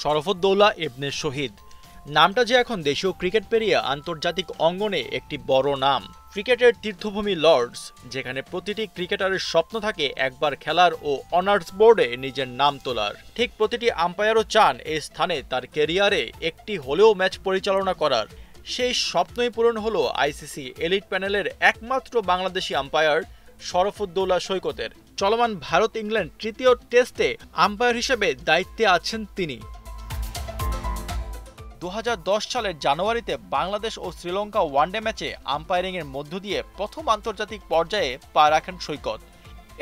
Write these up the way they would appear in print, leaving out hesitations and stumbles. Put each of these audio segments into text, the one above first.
শরফুদ্দৌলা ইবনে শহীদ নামটা যে এখন দেশীয় ক্রিকেট পেরিয়ে আন্তর্জাতিক অঙ্গনে একটি বড় নাম। ক্রিকেটের তীর্থভূমি লর্ডস, যেখানে প্রতিটি ক্রিকেটারের স্বপ্ন থাকে একবার খেলার ও অনার্স বোর্ডে নিজের নাম তোলার, ঠিক প্রতিটি আম্পায়ারও চান এই স্থানে তার ক্যারিয়ারে একটি হলেও ম্যাচ পরিচালনা করার। সেই স্বপ্নই পূরণ হলো আইসিসি এলিট প্যানেলের একমাত্র বাংলাদেশি আম্পায়ার শরফুদ্দৌলা সৈকতের। চলমান ভারত ইংল্যান্ড তৃতীয় টেস্টে আম্পায়ার হিসেবে দায়িত্বে আছেন তিনি। 2010 সালের জানুয়ারিতে বাংলাদেশ ও শ্রীলঙ্কা ওয়ানডে ম্যাচে আম্পায়ারিংয়ের মধ্য দিয়ে প্রথম আন্তর্জাতিক পর্যায়ে পা রাখেন সৈকত।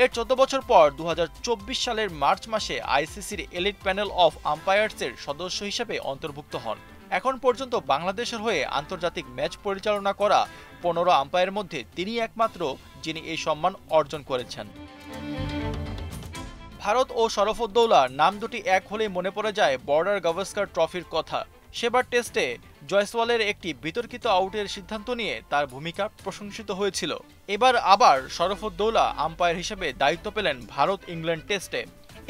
এর 14 বছর পর 2024 সালের মার্চ মাসে আইসিসির এলিট প্যানেল অফ আম্পায়ার্সের সদস্য হিসেবে অন্তর্ভুক্ত হন। এখন পর্যন্ত বাংলাদেশের হয়ে আন্তর্জাতিক ম্যাচ পরিচালনা করা 15 আম্পায়ারের মধ্যে তিনি একমাত্র যিনি এই সম্মান অর্জন করেছেন। ভারত ও শরফুদ্দৌলা নাম দুটি এক হলেই মনে পড়ে যায় বর্ডার গাভাস্কার ট্রফির কথা। সেবার টেস্টে জয়সওয়ালের একটি বিতর্কিত আউটের সিদ্ধান্ত নিয়ে তার ভূমিকা প্রশংসিত হয়েছিল। এবার আবার শরফুদ্দৌলা আম্পায়ার হিসেবে দায়িত্ব পেলেন ভারত ইংল্যান্ড টেস্টে।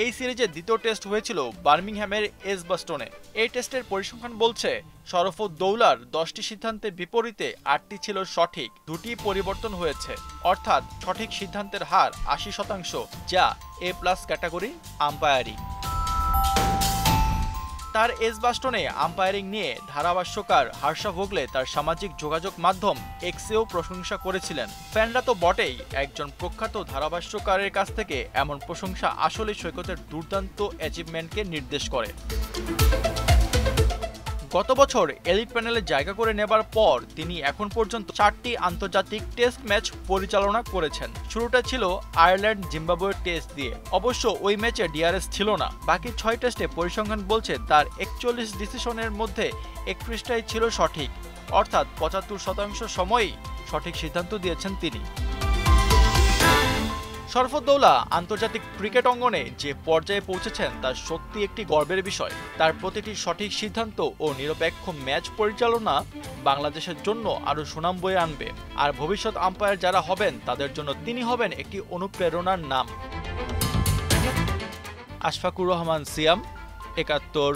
এই সিরিজের দ্বিতীয় টেস্ট হয়েছিল বার্মিংহ্যামের এজবাস্টনে। এই টেস্টের পরিসংখ্যান বলছে শরফুদ্দৌলার 10টি সিদ্ধান্তের বিপরীতে 8টি ছিল সঠিক, 2টি পরিবর্তন হয়েছে, অর্থাৎ সঠিক সিদ্ধান্তের হার 80%, যা এ+ ক্যাটাগরি আম্পায়ারিং। তার এজবাস্টনে আম্পায়ারিং নিয়ে ধারাভাষ্যকার হর্ষা ভোগলে তার সামাজিক যোগাযোগ মাধ্যম এক্সেও প্রশংসা করেছিলেন। ফ্যানরা তো বটেই, একজন প্রখ্যাত ধারাভাষ্যকারের কাছ থেকে এমন প্রশংসা আসলে সৈকতের দুর্দান্ত অ্যাচিভমেন্টকে নির্দেশ করে। গত বছর এলিট প্যানেলে জায়গা করে নেবার পর তিনি এখন পর্যন্ত 4টি আন্তর্জাতিক টেস্ট ম্যাচ পরিচালনা করেছেন। শুরুটা ছিল আয়ারল্যান্ড জিম্বাবুয়ে টেস্ট দিয়ে, অবশ্য ওই ম্যাচে ডিআরএস ছিল না। বাকি 6 টেস্টে পরিসংখ্যান বলছে তার 41 ডিসিশনের মধ্যে 31টাই ছিল সঠিক, অর্থাৎ 75% সময়ই সঠিক সিদ্ধান্ত দিয়েছেন তিনি। শরফুদ্দৌলা আন্তর্জাতিক ক্রিকেট অঙ্গনে যে পর্যায়ে পৌঁছেছেন তা সত্যি একটি গর্বের বিষয়। তার প্রতিটি সঠিক সিদ্ধান্ত ও নিরপেক্ষ ম্যাচ পরিচালনা বাংলাদেশের জন্য আরও সুনাম বয়ে আনবে, আর ভবিষ্যৎ আম্পায়ার যারা হবেন তাদের জন্য তিনি হবেন একটি অনুপ্রেরণার নাম। আশফাকুর রহমান সিয়াম, ৭১।